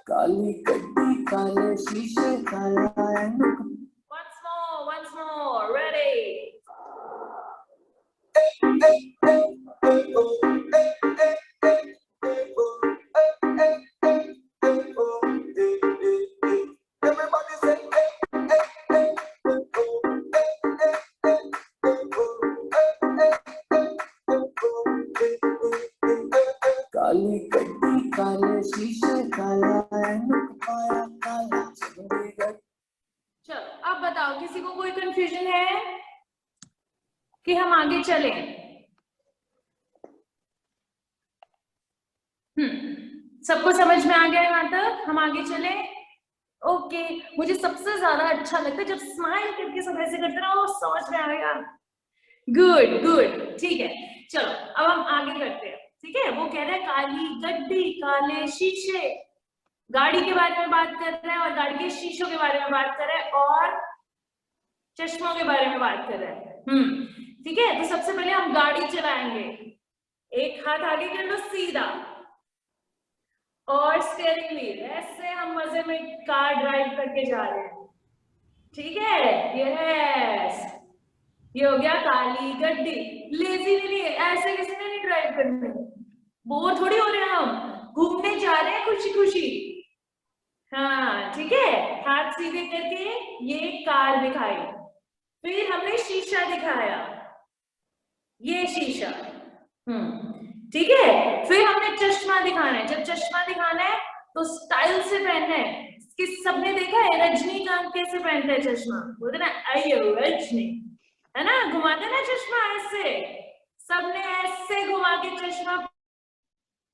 F: काली गड्डी काले शीशे काला।
A: Once more, ready?
F: काली गड्डी काले शीशे काला ऐनक पाया काला चंडीगढ़।
A: चलो अब बताओ, किसी को कोई कंफ्यूजन है कि हम आगे चले? सबको समझ में आ गया यहाँ तक? हम आगे चले? ओके। मुझे सबसे ज्यादा अच्छा लगता है जब स्माइल करके सब ऐसे करते ना, वो समझ में आएगा। गुड गुड, ठीक है। चलो अब हम आगे करते हैं, ठीक है। वो कह रहा है काली गड्डी काले शीशे, गाड़ी के बारे में बात कर रहे हैं और गाड़ी के शीशों के बारे में बात कर रहे हैं और चश्मों के बारे में बात कर रहे हैं। ठीक है, तो सबसे पहले हम गाड़ी चलाएंगे। एक हाथ आगे कर लो सीधा और स्टीयरिंग व्हील, ऐसे हम मजे में कार ड्राइव करके जा रहे हैं। ठीक है, यस, ये हो गया काली गड्डी। लेजी नहीं है, ऐसे किसी ने नहीं ड्राइव करनी, बोर थोड़ी हो रहे हैं, हम घूमने जा रहे हैं खुशी खुशी। हाँ ठीक है, हाथ सीधे करके ये कार दिखाई, फिर हमने शीशा दिखाया, ये शीशा। ठीक है, फिर हमने चश्मा दिखाना है। जब चश्मा दिखाना है तो स्टाइल से पहनना है। किस सबने देखा है रजनीकांत कैसे पहनता है चश्मा? बोलते ना आइयो रजनी, है ना, घुमाते ना चश्मा ऐसे, सबने ऐसे घुमा के चश्मा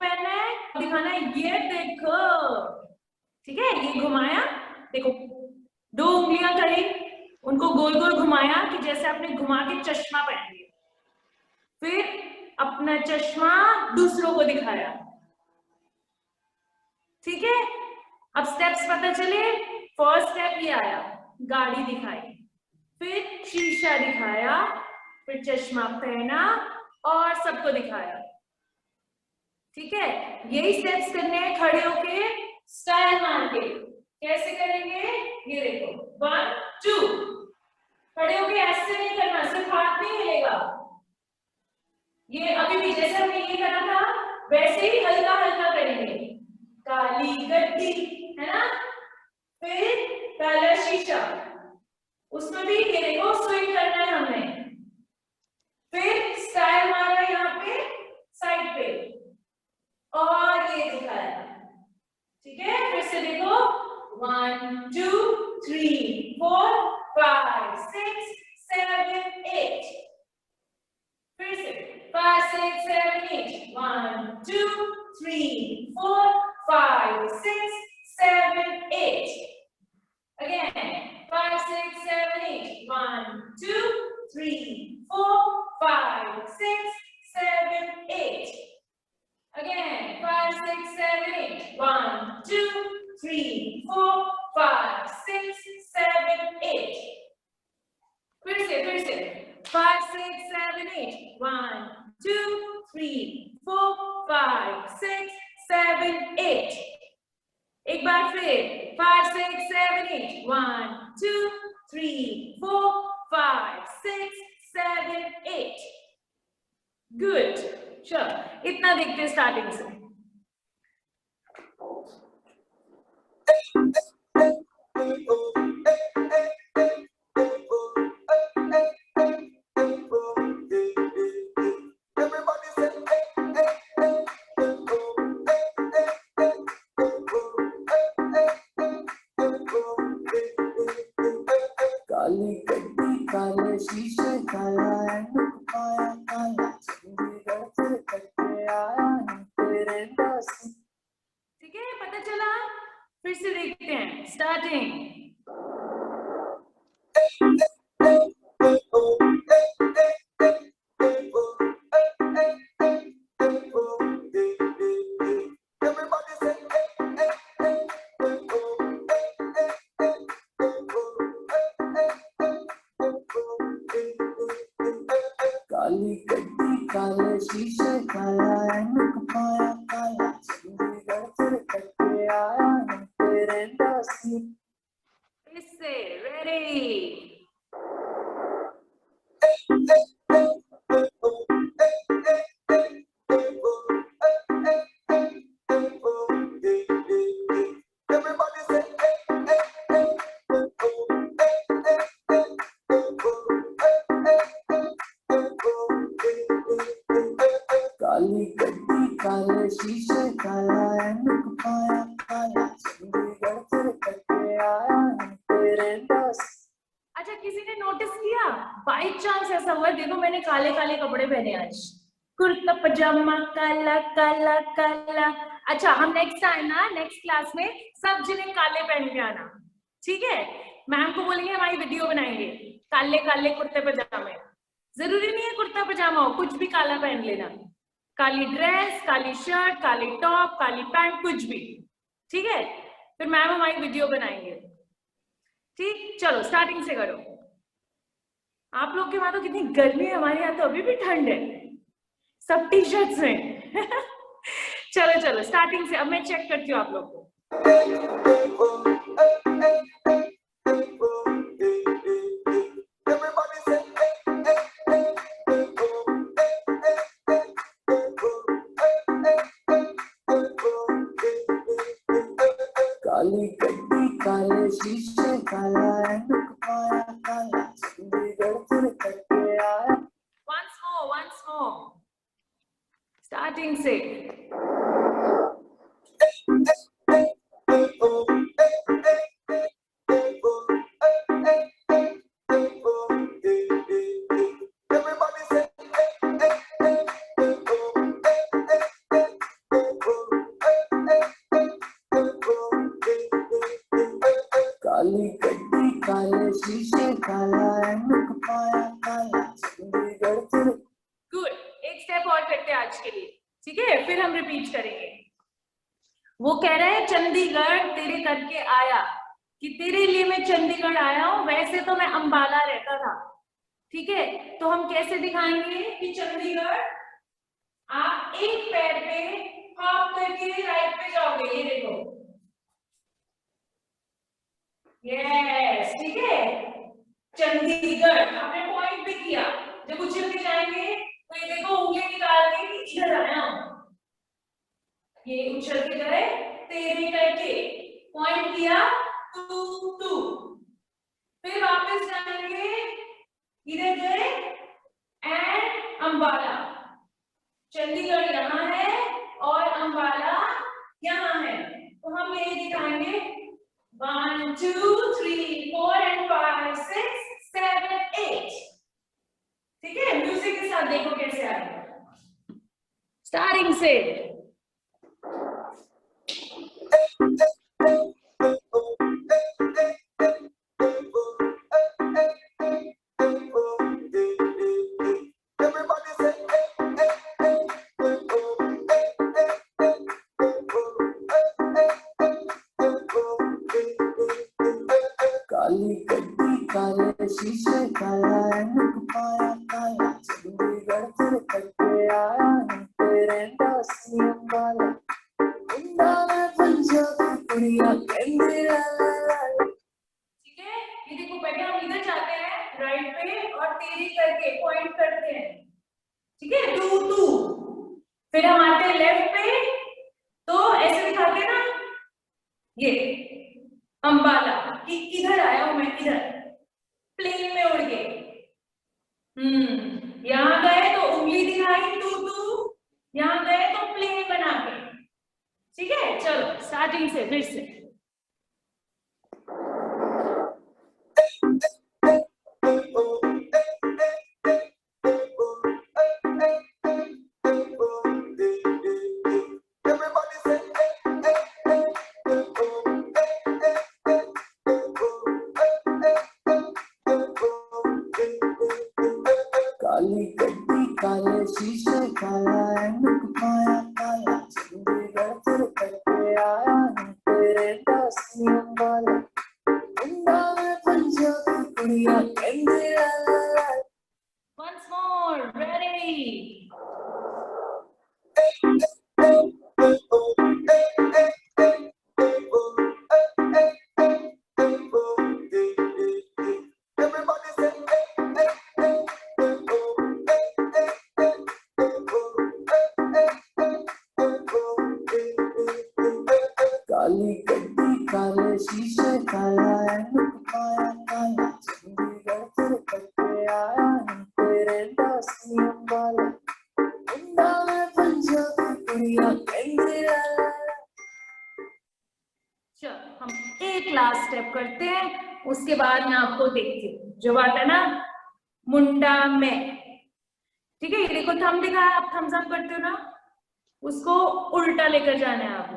A: पहनना है, दिखाना है ये देखो। ठीक है, ये घुमाया, देखो 2 उंगलियां करी, उनको गोल गोल घुमाया कि जैसे आपने घुमा के चश्मा पहन लिया, फिर अपना चश्मा दूसरों को दिखाया। ठीक है, अब स्टेप्स पता चले। फर्स्ट स्टेप ये आया, गाड़ी दिखाई, फिर शीशा दिखाया, फिर चश्मा पहना और सबको दिखाया। ठीक है, यही स्टेप्स करने हैं खड़े होके स्टाइल मार के। कैसे करेंगे ये देखो, 1 2, खड़े होके ऐसे नहीं करना, सिर्फ हाथ नहीं हिलेगा। ये अभी भी जैसे हमने ये करा था वैसे ही हल्का हल्का करेंगे। काली गड्डी, है ना, फिर काला शीशा, उसमें भी ये देखो स्विंग करना है हमने, फिर स्टाइल मारा यहाँ पे साइड पे और ये दिखाया। ठीक है, फिर से देखो 1 2 3 4 5 6 7 8, फिर से 5 6 7 8, 1 2 3 4 5 6 7 8, again 5 6 7 8, 1 2 3 4 5 6 7 8, again 5 6 7 8, 1 2 3 4 5 6 7 8, फिर से 5 6 7 8, 1 2 3 4 5 6 7 8, एक बार फिर 5 6 7 8, 1 2 3 4 5 6 7 8, गुड। चलो इतना देखते हैं स्टार्टिंग से।
F: काली गड्डी काले शीशे काला ऐनक पाया काला चंडीगढ़ से करके आया हूँ तेरे पास।
A: ठीक है, पता चला? फिर से देखते हैं स्टार्टिंग।
F: काली गड्डी काले शीशे काला ऐनक पाया काला चंडीगढ़ से करके आया हूँ तेरे पास।
A: फिर से रेडी।
F: काली गड्डी काले शीशे काला एनक पाया काला चंडीगढ़ तेरे करके आया हूँ तेरे दस।
A: अच्छा, किसी ने नोटिस किया बाई चांस ऐसा हुआ? देखो मैंने काले काले कपड़े पहने आज, कुर्ता पजामा काला काला काला। अच्छा, हम नेक्स्ट टाइम ना नेक्स्ट क्लास में सब जने काले पहन के आना, ठीक है? मैम को बोलेंगे हमारी वीडियो बनाएंगे काले काले कुर्ते पजामे। जरूरी नहीं है कुर्ता पजामा हो, कुछ भी काला पहन लेना, काली ड्रेस, काली शर्ट, काली टॉप, काली पैंट, कुछ भी, ठीक है? फिर मैम हमारी वीडियो बनाएंगे, ठीक? चलो स्टार्टिंग से करो। आप लोग के वहां तो कितनी गर्मी है, हमारे यहाँ तो अभी भी ठंड है, सब टी शर्ट्स में। चलो चलो स्टार्टिंग से, अब मैं चेक करती हूँ आप लोग को।
F: काली गड्डी काले शीशे काला एनक पाया काला चंडीगढ़ तेरे करके आया।
A: once more स्टार्टिंग से।
F: काली गड्डी काले शीशे काला एनक पाया काला चंडीगढ़ तेरे।
A: गुड, एक स्टेप और करते हैं आज के लिए, ठीक है? फिर हम रिपीट करेंगे। वो कह रहा है चंडीगढ़ तेरे करके आया, कि तेरे लिए मैं चंडीगढ़ आया हूं। वैसे तो मैं अंबाला रहता था, ठीक है? तो हम कैसे दिखाएंगे कि चंडीगढ़, आप एक पैर पे हॉप करके राइट पे जाओगे, ये देखो, यस, ठीक है? चंडीगढ़ आपने पॉइंट भी किया। जब उछल के जाएंगे तो ये देखो उंगली निकाल के इधर आया हूं, ये उछल के गए, तेरे करके पॉइंट किया, तू तू, फिर वापस जाएंगे, इधर गए एंड अंबाला। चंडीगढ़ यहाँ है और अंबाला यहाँ है, तो हम ये दिखाएंगे 1 2 3 4 and 5 6 7 8, ठीक है? म्यूजिक के साथ देखो कैसे आएगा, स्टार्टिंग से।
F: काली गड्डी काले शीशे काला एनक पाया काला चंडीगढ़ तेरे करके आया हूँ तेरे दस अंबाला। मुंडा में पंजाबी कुड़िया कहंदी ला ला ला।
A: ठीक है? ये देखो पहले हम इधर जाते हैं राइट पे और तेरी करके पॉइंट करते हैं, ठीक है? तू तू, फिर हम आते हैं लेफ्ट पे, तो ऐसे दिखा के ना ये अंबाला, कि इधर आया हूं मैं, इधर प्लेन में उड़ के। यहाँ गए तो उंगली दिखाई तू तू, यहाँ गए तो प्लेन बना के, ठीक है? चलो स्टार्टिंग से फिर से।
F: काली गड्डी काले शीशे काला एनक पाया काला चंडीगढ़ तेरे करके आया हूँ तेरे दस अंबाला। मुंडा में पंजाबी कुड़िया कहंदी ला ला ला।
A: Once more, ready?
F: काली गड्डी काले शीशे काला एनक पाया काला चंडीगढ़ तेरे करके आया हूँ तेरे दस अंबाला। मुंडा में पंजाबी कुड़िया कहंदी ला ला
A: एक लास्ट स्टेप करते हैं, उसके बाद मैं आपको देखती हूँ जो बात है ना मुंडा में। ठीक है, ये देखो थंब दिखा, आप थम्स अप करते हो ना, उसको उल्टा लेकर जाना है आपको।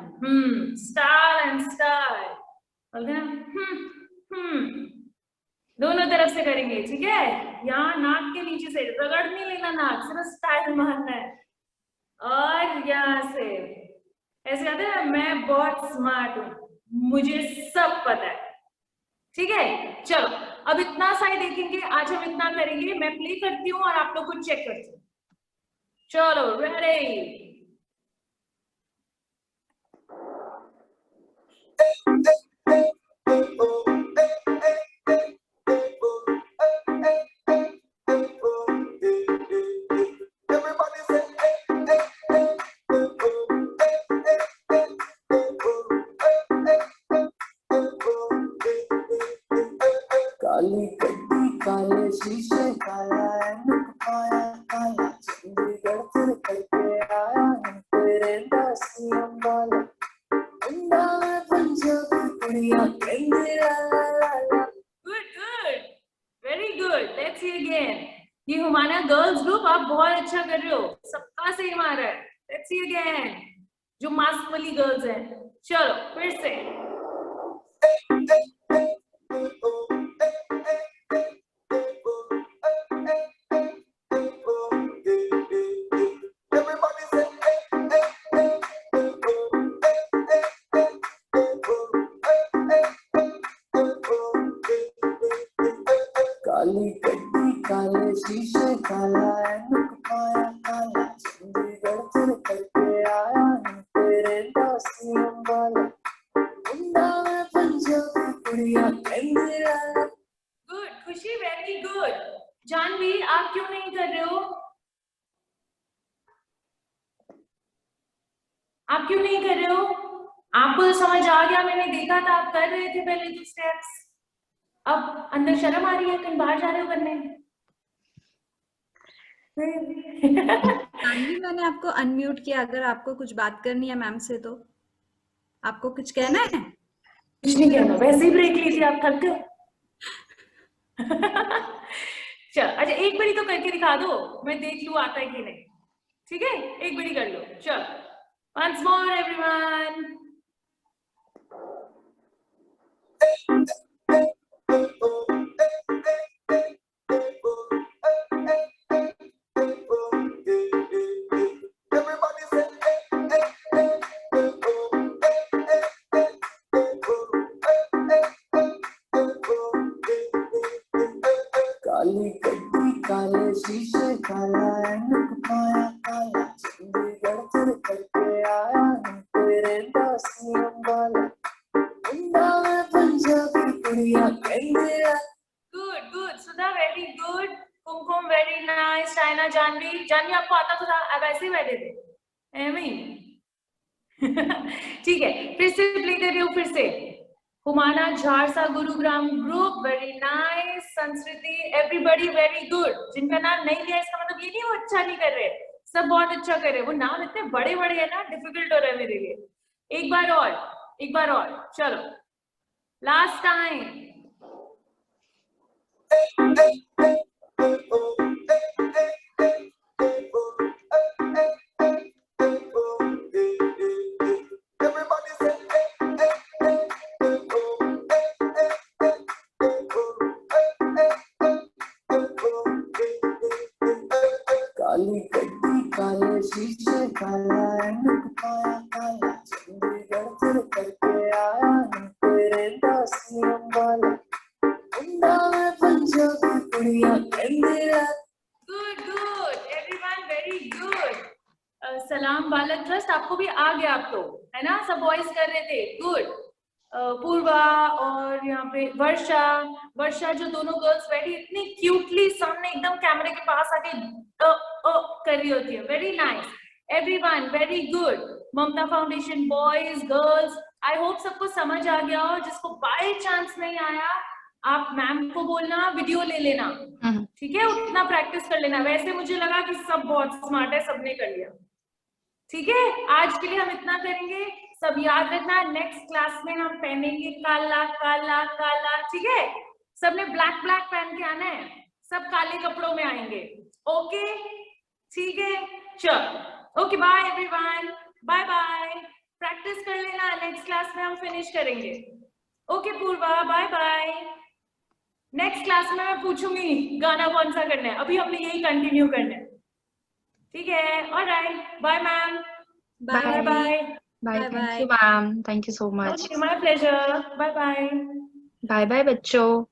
A: स्टार एंड स्टार बोलते हैं। दोनों तरफ से करेंगे, ठीक है। यहाँ नाक के नीचे से रगड़ नहीं लेना नाक, सिर्फ स्टाइल मारना है। और यहाँ से ऐसे कहते हैं मैं बहुत स्मार्ट हूँ, मुझे सब पता है। ठीक है, चलो अब इतना सा ही देखेंगे, आज हम इतना करेंगे। मैं प्ले करती हूँ और आप लोग को चेक करती हूँ। चलो रेडी।
F: काली गड्डी काले शीशे काला ऐनक पाया काला चंडीगढ़ फिर करके आया हूँ तेरे दासी अंबाला अंडा में पंजाबी कुड़ियाँ कहंदी ला ला ला ला।
A: Good good, very good. Let's see again. ये हुमाना गर्ल्स ग्रुप आप बहुत अच्छा कर रहे हो, सबका सही मारा है। लेट्स सी अगेन, जो मास्क वाली गर्ल्स हैं। चलो फिर से।
F: काली गड्डी काले शीशे काला ऐनक पाया काला चंडीगढ़ फिर करके आया हूँ तेरे दासी अंबाला अंडा में पंजाबी कुड़ियाँ कहंदी ला ला।
A: गुड खुशी, वेरी गुड। जानवी आप क्यों नहीं कर रहे हो? आप क्यों नहीं कर रहे हो? आपको तो समझ आ गया, मैंने देखा था आप कर रहे थे पहले जो स्टेप्स। अब अंदर शर्म आ रही है, कहीं बाहर जा रहे हो करने?
G: जानवी, मैंने आपको अनम्यूट किया, अगर आपको कुछ बात करनी है मैम से तो आपको कुछ कहना है?
A: कुछ नहीं कहना, वैसे ही ब्रेक ली थी, आप थक गए। चल अच्छा एक बारी तो करके दिखा दो, मैं देख लूं आता है कि नहीं। ठीक है, एक बारी कर लो। चल once more everyone।
F: काली गड्डी काले शीशे काला ऐनक पाया काला चंडीगढ़ फिर करके आया हूँ तेरे दासी अंबाला अंडा में पंजाबी कुड़ियाँ कहंदी ला।
A: Good good Sudha, very good. Kumkum very nice. चाइना जानवी, जानवी आपको आता तो था, अब ऐसे ही बैठे थे एम ही। ठीक है, फिर से प्ले कर रही हूँ। फिर से हुमाना झारसा Gurugram group, very nice. Sanskriti, everybody very good. जिनका नाम नहीं लिया इसका मतलब ये नहीं वो अच्छा नहीं कर रहे, सब बहुत अच्छा कर रहे हैं। वो नाम इतने बड़े बड़े है ना, डिफिकल्ट हो रहा है मेरे लिए। एक बार और, एक बार और, चलो लास्ट टाइम।
F: काली गड्डी काले शीशे काला ऐनक पाया काला चंडीगढ़ फिर करके आया हूँ तेरे दासी अंबाला अंडा में पंजाबी कुड़ियाँ कहंदी ला।
A: Good good everyone, very good. Salaam Baalak trust आपको भी आ गया, आप तो है ना, सब बॉयज कर रहे थे। गुड। पूर्वा और यहाँ पे वर्षा, वर्षा जो दोनों गर्ल्स बैठी इतनी क्यूटली सामने एकदम कैमरे के पास आके कर रही होती है। Very nice everyone, very good. Mamta foundation boys girls, I hope सबको समझ आ गया हो। जिसको बाय चांस नहीं आया आप मैम को बोलना, वीडियो ले लेना, ठीक है, उतना प्रैक्टिस कर लेना। वैसे मुझे लगा कि सब बहुत स्मार्ट है, सबने कर लिया। ठीक है, आज के लिए हम इतना करेंगे। सब याद रखना, नेक्स्ट क्लास में हम पहनेंगे काला काला काला, ठीक है? सबने ब्लैक ब्लैक पहन के आना है, सब काले कपड़ों में आएंगे, ओके? ठीक है, चलो, okay, bye everyone, bye bye. Practice कर लेना, नेक्स्ट क्लास में हम फिनिश करेंगे। Okay Purva, bye bye. Next class में मैं पूछूंगी गाना कौन सा करना है, अभी हमने यही कंटिन्यू करना है, ठीक है? Alright, bye ma'am, bye bye.
B: Bye,
G: Bye
B: thank
G: bye.
B: You ma'am, thank you so much.
A: Okay, my pleasure, bye bye.
B: Bye bye बच्चों।